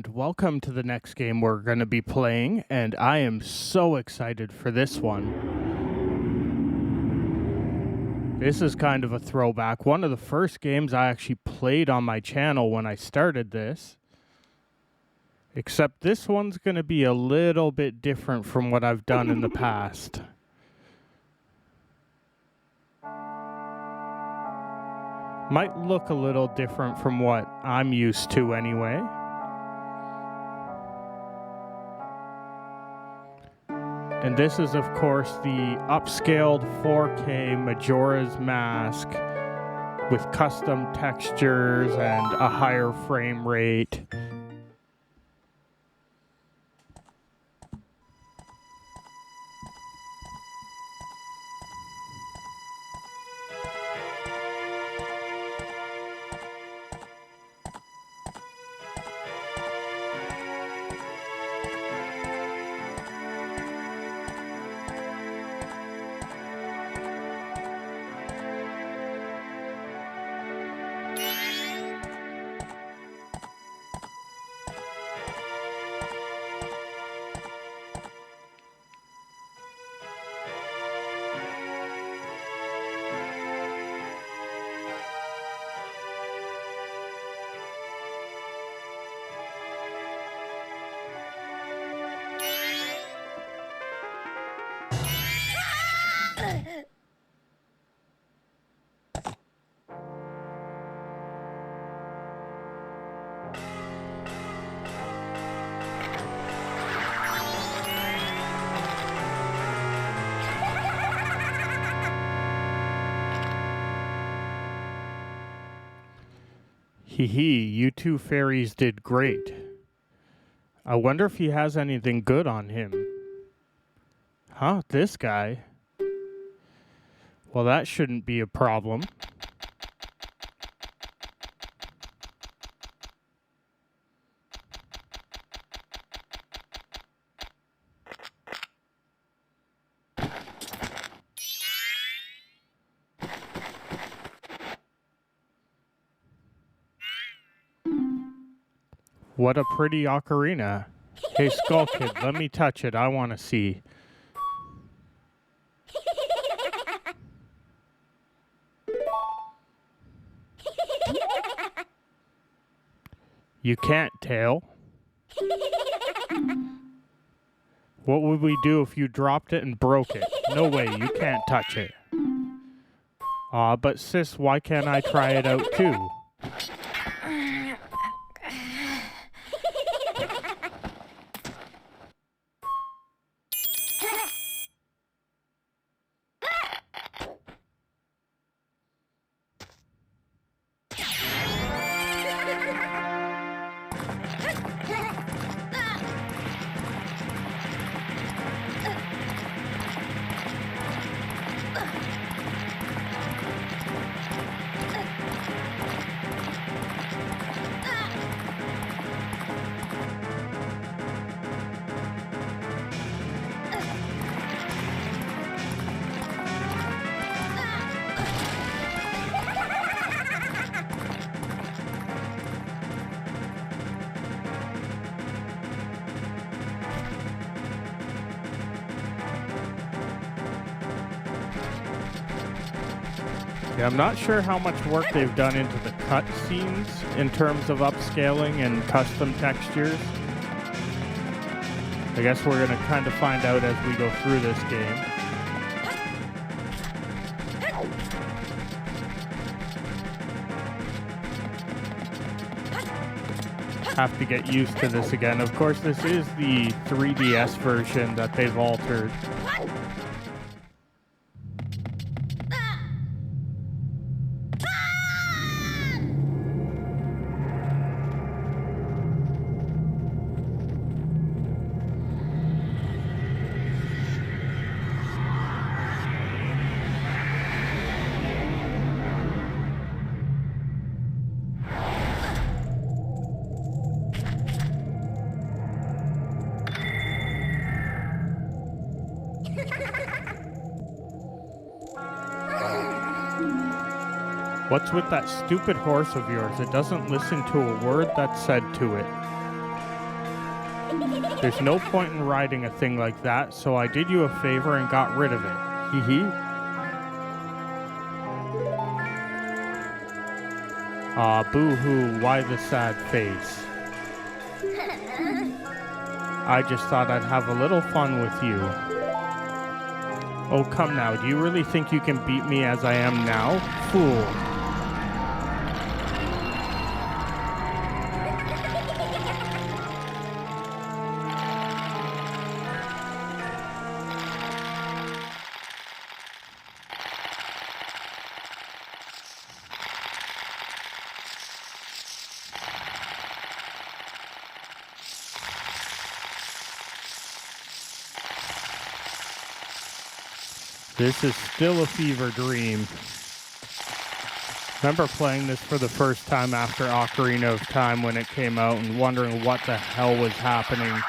and welcome to the next game we're going to be playing, and I am so excited for this one. This is kind of a throwback. One of the first games I actually played on my channel when I started this. Except this one's going to be a little bit different from what I've done in the past. Might look a little different from what I'm used to anyway. And this is, of course, the upscaled 4K Majora's Mask with custom textures and a higher frame rate. Hee hee, you two fairies did great. I wonder if he has anything good on him. Huh, this guy? Well, that shouldn't be a problem. What a pretty ocarina. Hey, Skull Kid, let me touch it. I want to see. You can't, Tail. What would we do if you dropped it and broke it? No way, you can't touch it. Aw, but sis, why can't I try it out too? Yeah, I'm not sure how much work they've done into the cutscenes in terms of upscaling and custom textures. I guess we're going to kind of find out as we go through this game. Have to get used to this again. Of course, this is the 3DS version that they've altered. What's with that stupid horse of yours? It doesn't listen to a word that's said to it. There's no point in riding a thing like that, so I did you a favor and got rid of it. Hee hee. Aw, boo-hoo, why the sad face? I just thought I'd have a little fun with you. Oh, come now, do you really think you can beat me as I am now? Fool. This is still a fever dream. Remember playing this for the first time after Ocarina of Time when it came out and wondering what the hell was happening.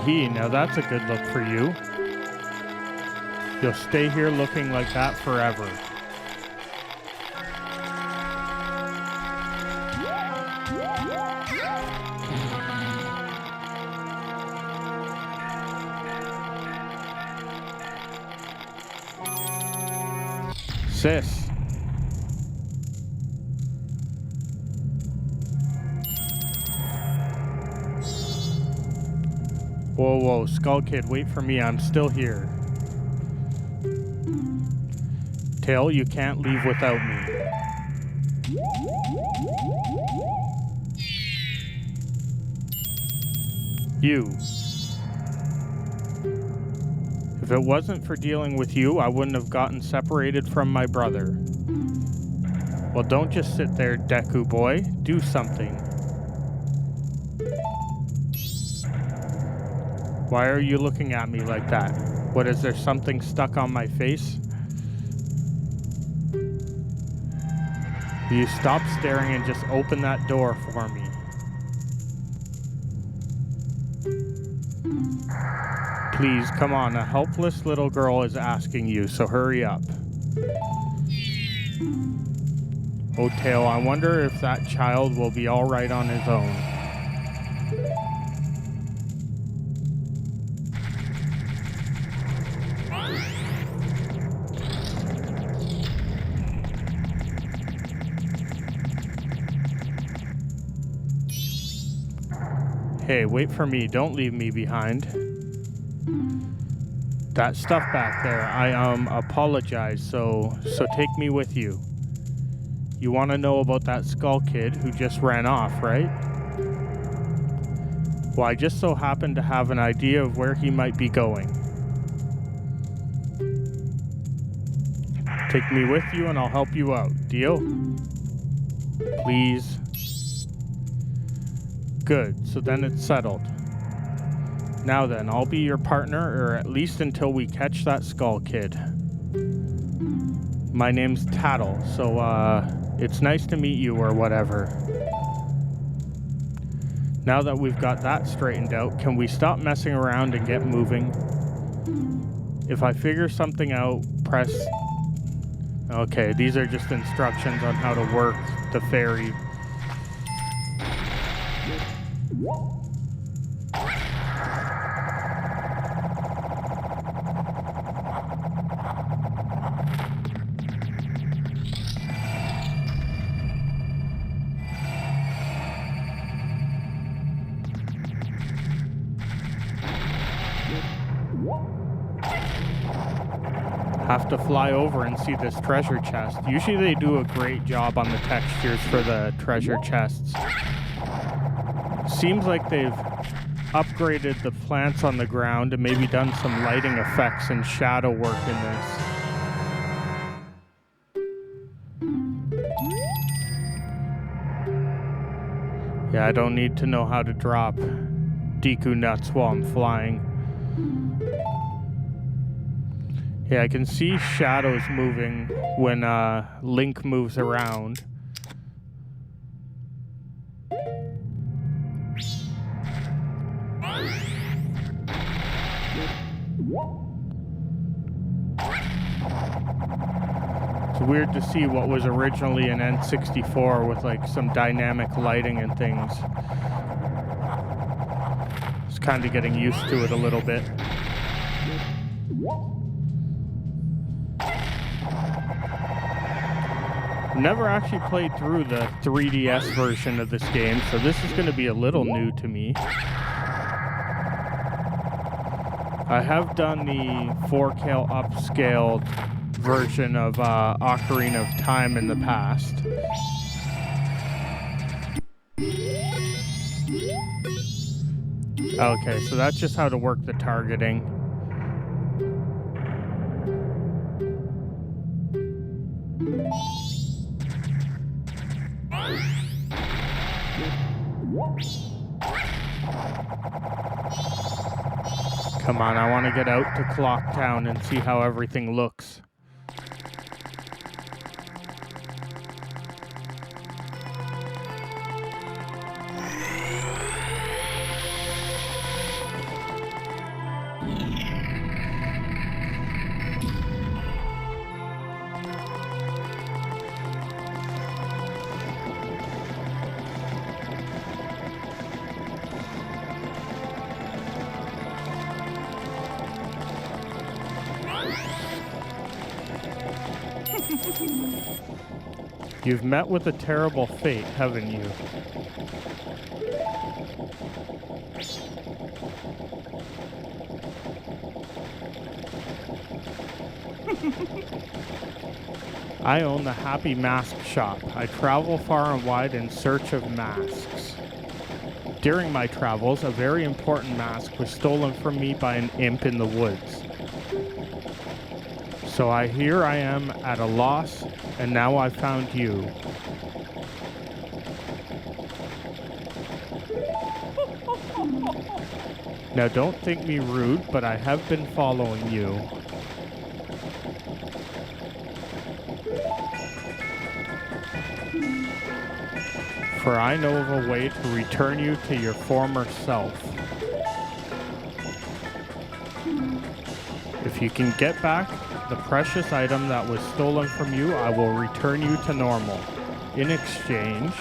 Hee, now that's a good look for you. You'll stay here looking like that forever. Sis. Whoa, whoa, Skull Kid, wait for me, I'm still here. Tail, you can't leave without me. You. If it wasn't for dealing with you, I wouldn't have gotten separated from my brother. Well, don't just sit there, Deku boy. Do something. Why are you looking at me like that? What, is there something stuck on my face? Will you stop staring and just open that door for me? Please, come on, a helpless little girl is asking you, so hurry up. Oh, Tail, I wonder if that child will be all right on his own. Hey, wait for me. Don't leave me behind. That stuff back there, I apologize, so take me with you. You want to know about that Skull Kid who just ran off, right? Well, I just so happen to have an idea of where he might be going. Take me with you and I'll help you out. Deal? Please? Good, so then it's settled. Now then, I'll be your partner, or at least until we catch that Skull Kid. My name's Tatl, so it's nice to meet you or whatever. Now that we've got that straightened out, can we stop messing around and get moving? If I figure something out, press... Okay, these are just instructions on how to work the ferry. Have to fly over and see this treasure chest. Usually they do a great job on the textures for the treasure chests. Seems like they've upgraded the plants on the ground and maybe done some lighting effects and shadow work in this. Yeah, I don't need to know how to drop Deku nuts while I'm flying. Yeah, I can see shadows moving when Link moves around. It's weird to see what was originally an N64 with like some dynamic lighting and things. Just kind of getting used to it a little bit. Never actually played through the 3DS version of this game, so this is going to be a little new to me. I have done the 4K upscaled version of Ocarina of Time in the past. Okay, so that's just how to work the targeting. Come on, I want to get out to Clock Town and see how everything looks. You've met with a terrible fate, haven't you? I own the Happy Mask Shop. I travel far and wide in search of masks. During my travels, a very important mask was stolen from me by an imp in the woods. So here I am at a loss, and now I've found you. Now don't think me rude, but I have been following you. For I know of a way to return you to your former self. If you can get back the precious item that was stolen from you, I will return you to normal. In exchange,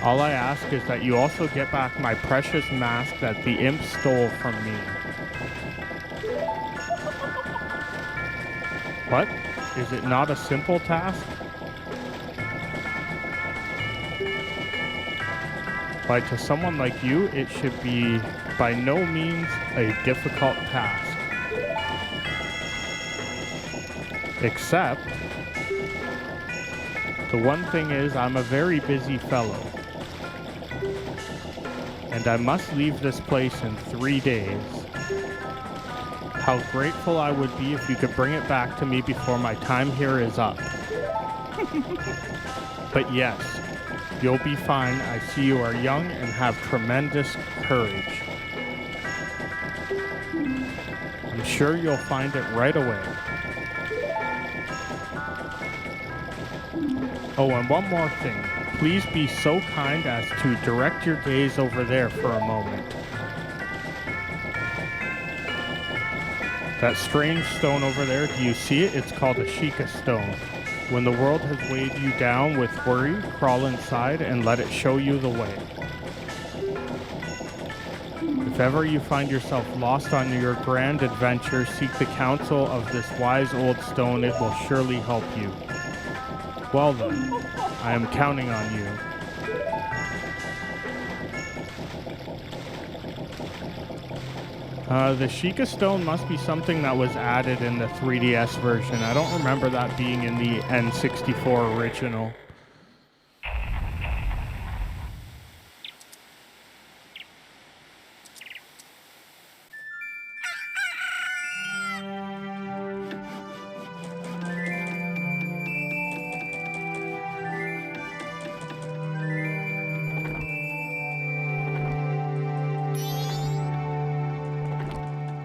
all I ask is that you also get back my precious mask that the imp stole from me. What? Is it not a simple task? Why, to someone like you, it should be by no means a difficult task. Except, the one thing is, I'm a very busy fellow. And I must leave this place in 3 days. How grateful I would be if you could bring it back to me before my time here is up. But yes, you'll be fine. I see you are young and have tremendous courage. I'm sure you'll find it right away. Oh, and one more thing. Please be so kind as to direct your gaze over there for a moment. That strange stone over there, do you see it? It's called a Sheikah stone. When the world has weighed you down with worry, crawl inside and let it show you the way. If ever you find yourself lost on your grand adventure, seek the counsel of this wise old stone. It will surely help you. Well then, I am counting on you. The Sheikah stone must be something that was added in the 3DS version. I don't remember that being in the N64 original.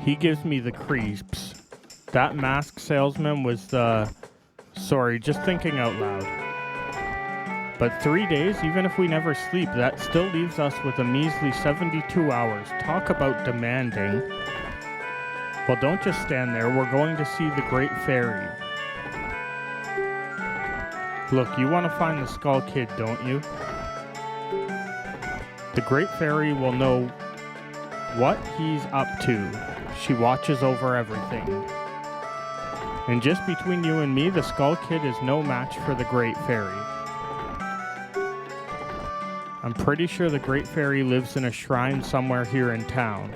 He gives me the creeps. That mask salesman was the... Sorry, just thinking out loud. But 3 days, even if we never sleep, that still leaves us with a measly 72 hours. Talk about demanding. Well, don't just stand there. We're going to see the Great Fairy. Look, you want to find the Skull Kid, don't you? The Great Fairy will know what he's up to. She watches over everything. And just between you and me, the Skull Kid is no match for the Great Fairy. I'm pretty sure the Great Fairy lives in a shrine somewhere here in town.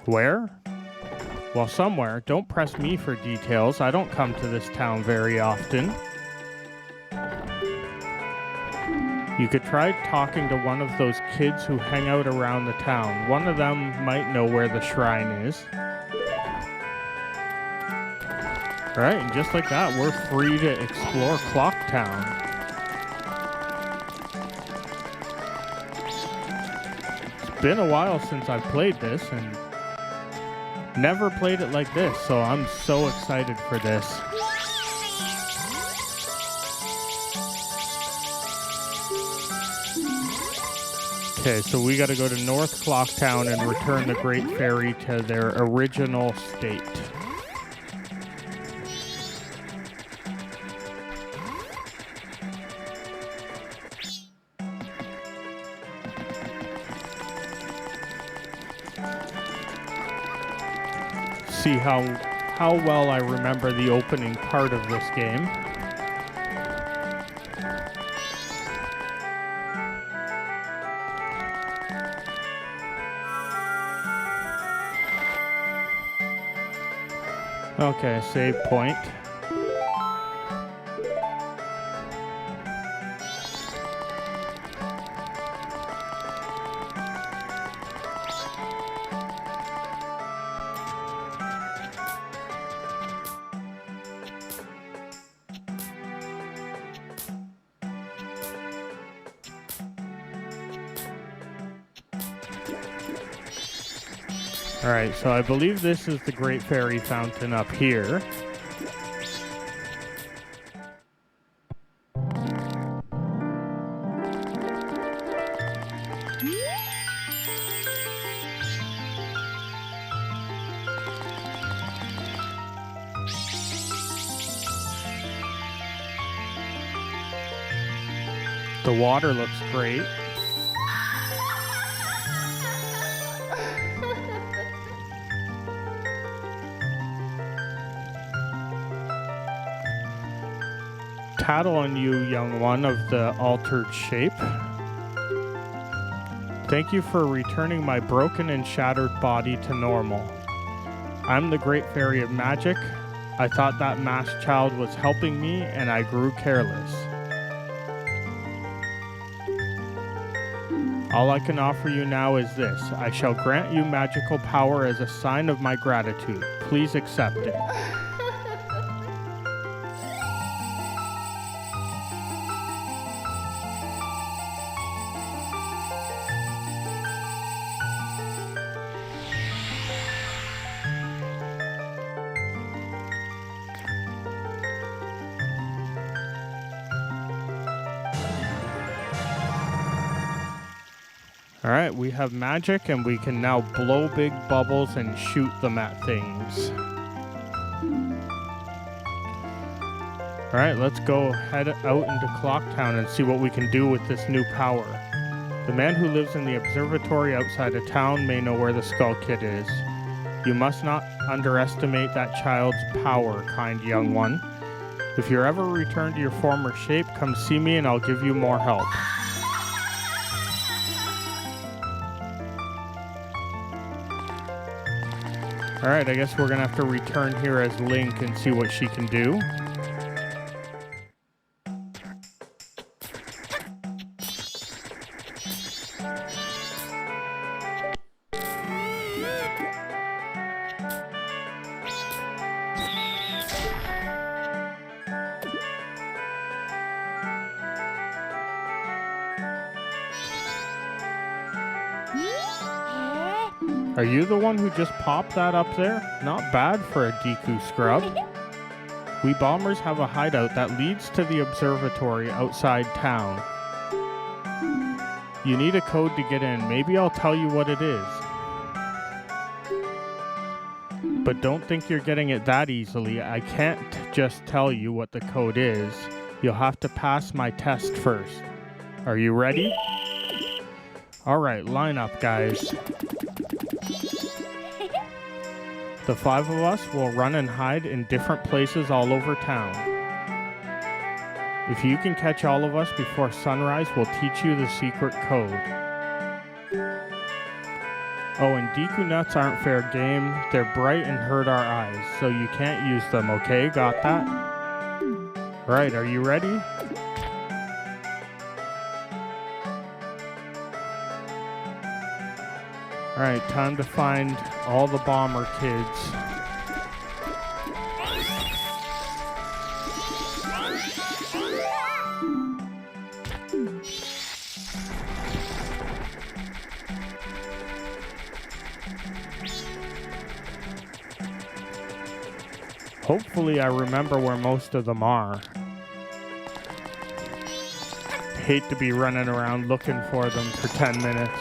Where? Well, somewhere. Don't press me for details. I don't come to this town very often. You could try talking to one of those kids who hang out around the town. One of them might know where the shrine is. Alright, and just like that, we're free to explore Clock Town. It's been a while since I've played this, and never played it like this, so I'm so excited for this. Okay, so we gotta go to North Clocktown and return the Great Fairy to their original state. See how well I remember the opening part of this game. Okay, save point. Alright, so I believe this is the Great Fairy Fountain up here. The water looks great. Tatl on you, young one of the altered shape. Thank you for returning my broken and shattered body to normal. I'm the Great Fairy of Magic. I thought that masked child was helping me, and I grew careless. All I can offer you now is this. I shall grant you magical power as a sign of my gratitude. Please accept it. Alright, we have magic and we can now blow big bubbles and shoot them at things. Alright, let's go head out into Clocktown and see what we can do with this new power. The man who lives in the observatory outside of town may know where the Skull Kid is. You must not underestimate that child's power, kind young one. If you're ever returned to your former shape, come see me and I'll give you more help. Alright, I guess we're gonna have to return here as Link and see what she can do. Are you the one who just popped that up there? Not bad for a Deku scrub. We bombers have a hideout that leads to the observatory outside town. You need a code to get in. Maybe I'll tell you what it is. But don't think you're getting it that easily. I can't just tell you what the code is. You'll have to pass my test first. Are you ready? Alright, line up, guys. The 5 of us will run and hide in different places all over town. If you can catch all of us before sunrise, we'll teach you the secret code. Oh, and Deku nuts aren't fair game. They're bright and hurt our eyes, so you can't use them, okay? Got that? Right, are you ready? Alright, time to find all the bomber kids. Hopefully I remember where most of them are. Hate to be running around looking for them for 10 minutes.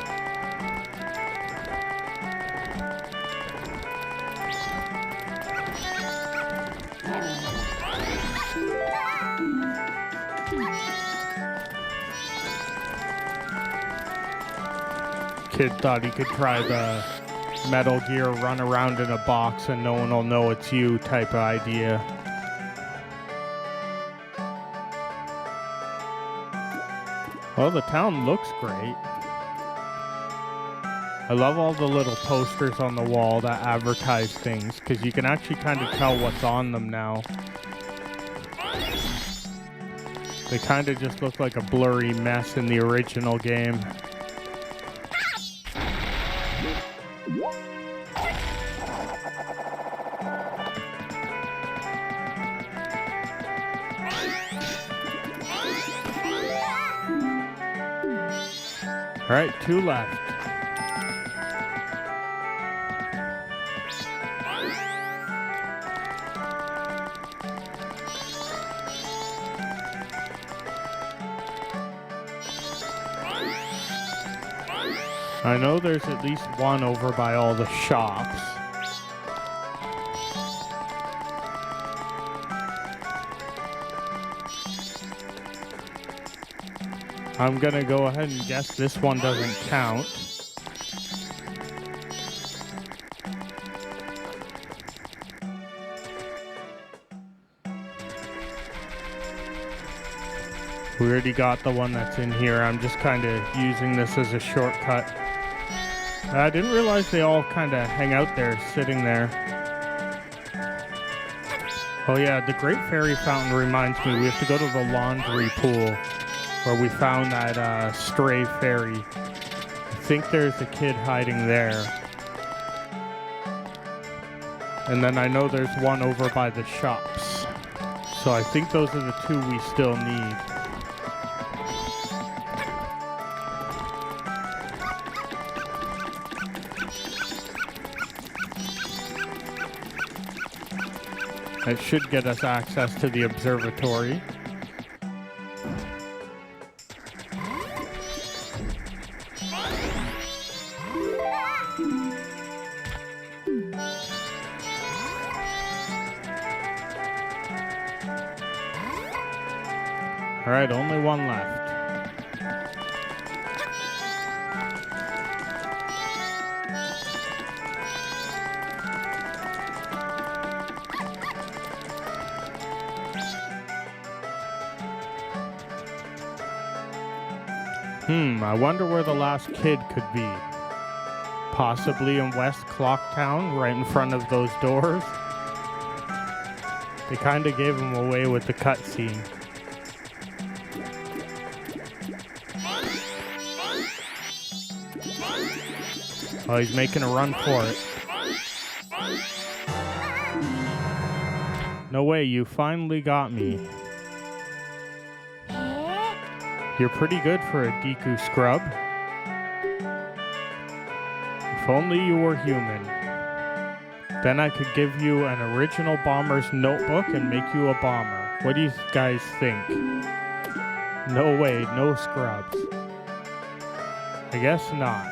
Kid thought he could try the Metal Gear run around in a box and no one will know it's you type of idea. Well, the town looks great. I love all the little posters on the wall that advertise things because you can actually kind of tell what's on them now. They kind of just look like a blurry mess in the original game. All right, 2 left. I know there's at least one over by all the shops. I'm gonna go ahead and guess this one doesn't count. We already got the one that's in here. I'm just kind of using this as a shortcut. I didn't realize they all kind of hang out there, sitting there. Oh yeah, the Great Fairy Fountain reminds me we have to go to the laundry pool where we found that stray fairy. I think there's a kid hiding there. And then I know there's one over by the shops. So I think those are the 2 we still need. It should get us access to the observatory. All right, only one left. I wonder where the last kid could be. Possibly in West Clocktown, right in front of those doors. They kind of gave him away with the cutscene. Oh, he's making a run for it. No way, you finally got me. You're pretty good for a Deku scrub. If only you were human. Then I could give you an original bomber's notebook and make you a bomber. What do you guys think? No way, no scrubs. I guess not.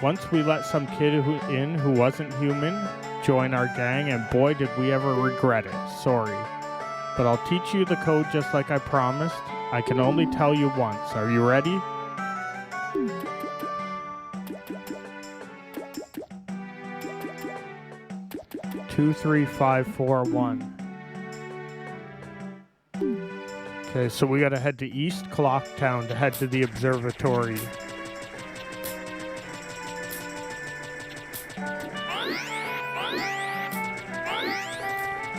Once we let some kid in who wasn't human join our gang, and boy did we ever regret it. Sorry. But I'll teach you the code just like I promised. I can only tell you once. Are you ready? Two, 3, 5, 4, 1. Okay, so we gotta head to East Clocktown to head to the observatory.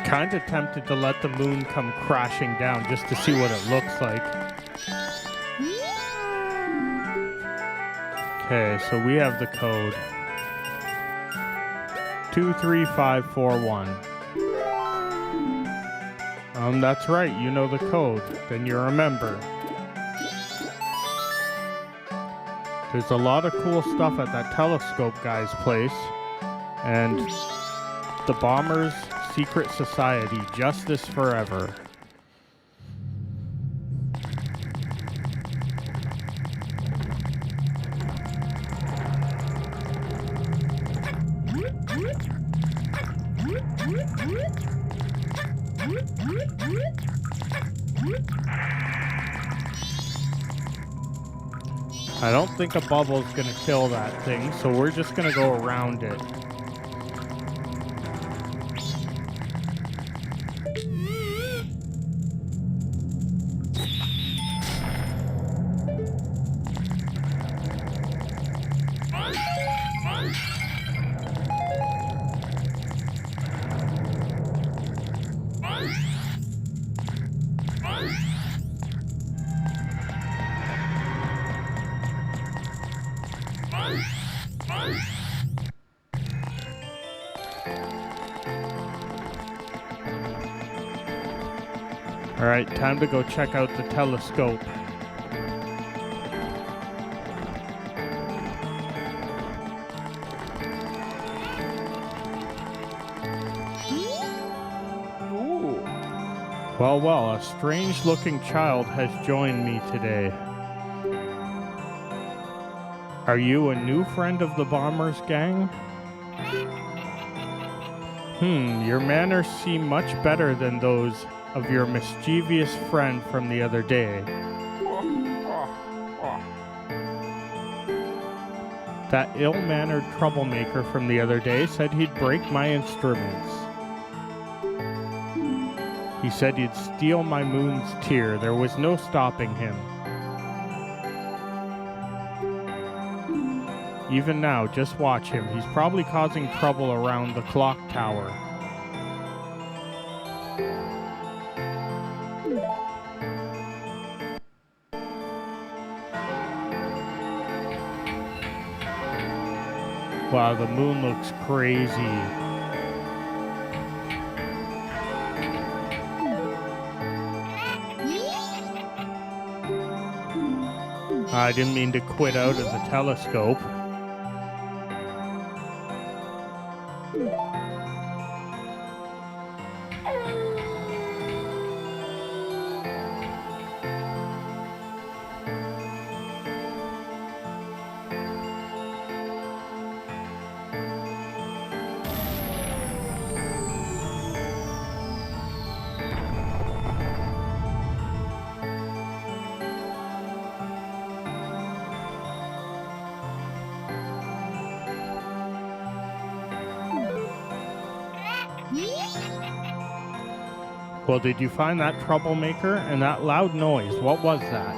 Kinda tempted to let the moon come crashing down just to see what it looks like. Okay, so we have the code. 23541. That's right, you know the code. Then you're a member. There's a lot of cool stuff at that telescope guy's place. And the Bombers Secret Society, Justice Forever. I don't think a bubble's gonna kill that thing, so we're just gonna go around it. Alright, time to go check out the telescope. Well, well, a strange-looking child has joined me today. Are you a new friend of the Bombers gang? Your manners seem much better than those of your mischievous friend from the other day. That ill-mannered troublemaker from the other day said he'd break my instruments. He said he'd steal my moon's tear. There was no stopping him. Even now, just watch him. He's probably causing trouble around the clock tower. Wow, the moon looks crazy. I didn't mean to quit out of the telescope. Well, did you find that troublemaker and that loud noise? What was that?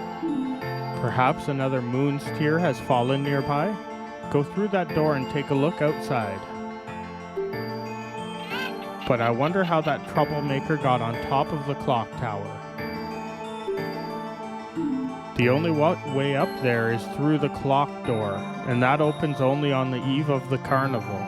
Perhaps another moon's tear has fallen nearby? Go through that door and take a look outside. But I wonder how that troublemaker got on top of the clock tower. The only way up there is through the clock door, and that opens only on the eve of the carnival.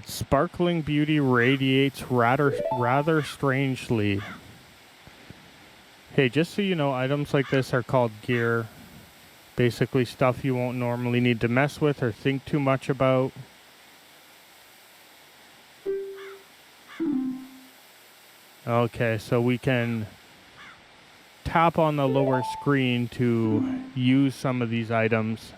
Its sparkling beauty radiates rather strangely. Hey, just so you know, items like this are called gear. Basically stuff you won't normally need to mess with or think too much about. Okay, so we can tap on the lower screen to use some of these items.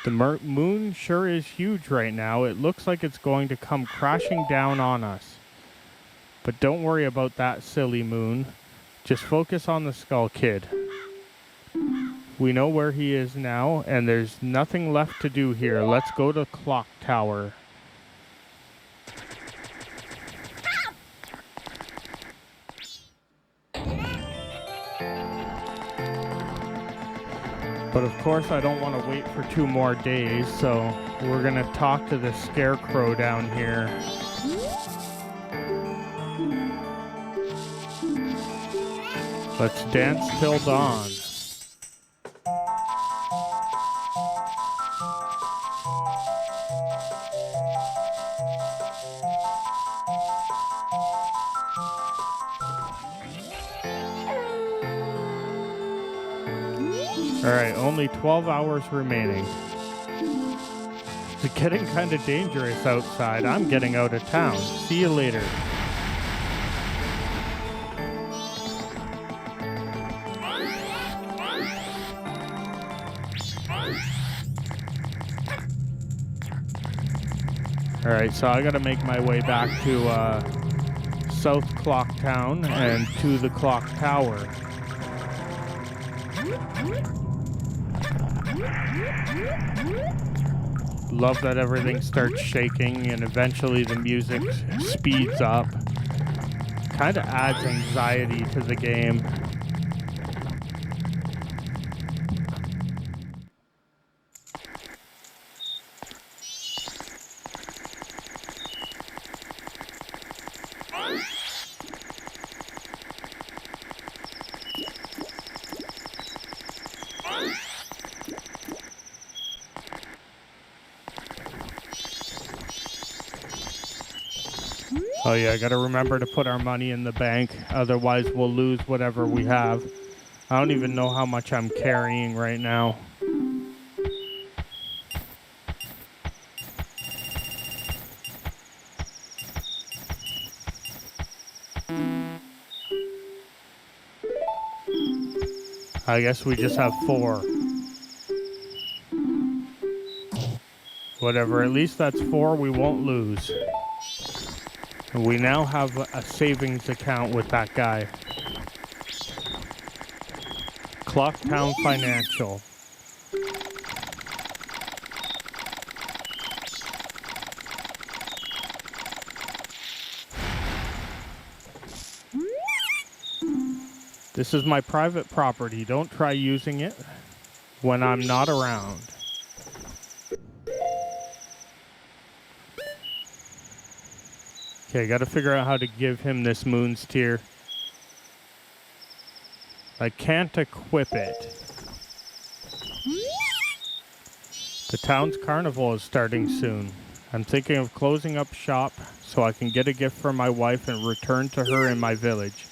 The moon sure is huge right now. It looks like it's going to come crashing down on us. But don't worry about that, silly moon. Just focus on the Skull Kid. We know where he is now, and there's nothing left to do here. Let's go to Clock Tower. But of course I don't want to wait for 2 more days, so we're gonna talk to the Scarecrow down here. Let's dance till dawn. Alright, only 12 hours remaining. It's getting kind of dangerous outside. I'm getting out of town. See you later. Alright, so I gotta make my way back to South Clock Town and to the Clock Tower. Love that everything starts shaking and eventually the music speeds up. Kind of adds anxiety to the game. Oh yeah, I gotta remember to put our money in the bank, otherwise we'll lose whatever we have. I don't even know how much I'm carrying right now. I guess we just have 4. Whatever, at least that's 4 we won't lose. We now have a savings account with that guy. Clocktown Financial. This is my private property. Don't try using it when I'm not around. Okay, gotta figure out how to give him this Moon's Tear. I can't equip it. The town's carnival is starting soon. I'm thinking of closing up shop so I can get a gift for my wife and return to her in my village.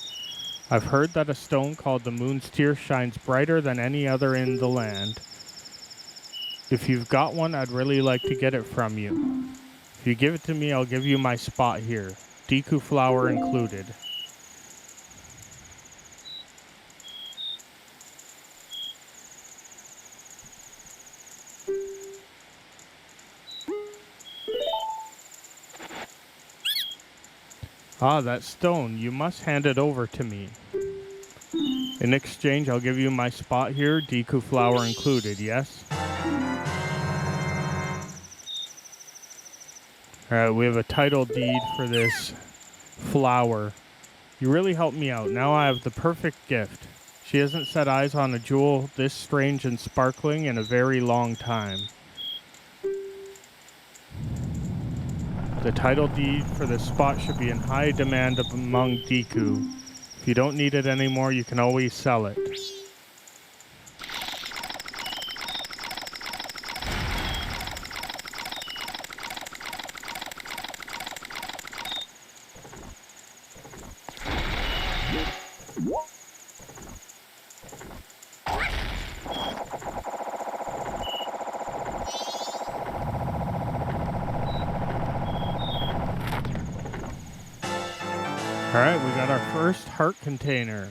I've heard that a stone called the Moon's Tear shines brighter than any other in the land. If you've got one, I'd really like to get it from you. If you give it to me, I'll give you my spot here. Deku flower included. Ah, that stone. You must hand it over to me. In exchange, I'll give you my spot here. Deku flower included, yes? Alright, we have a title deed for this flower. You really helped me out. Now I have the perfect gift. She hasn't set eyes on a jewel this strange and sparkling in a very long time. The title deed for this spot should be in high demand among Deku. If you don't need it anymore, you can always sell it. Alright, we got our first heart container.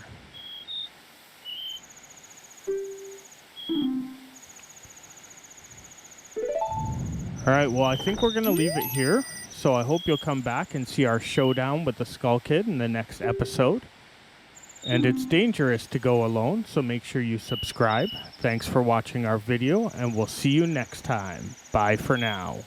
Alright, well, I think we're going to leave it here. So I hope you'll come back and see our showdown with the Skull Kid in the next episode. And it's dangerous to go alone, so make sure you subscribe. Thanks for watching our video, and we'll see you next time. Bye for now.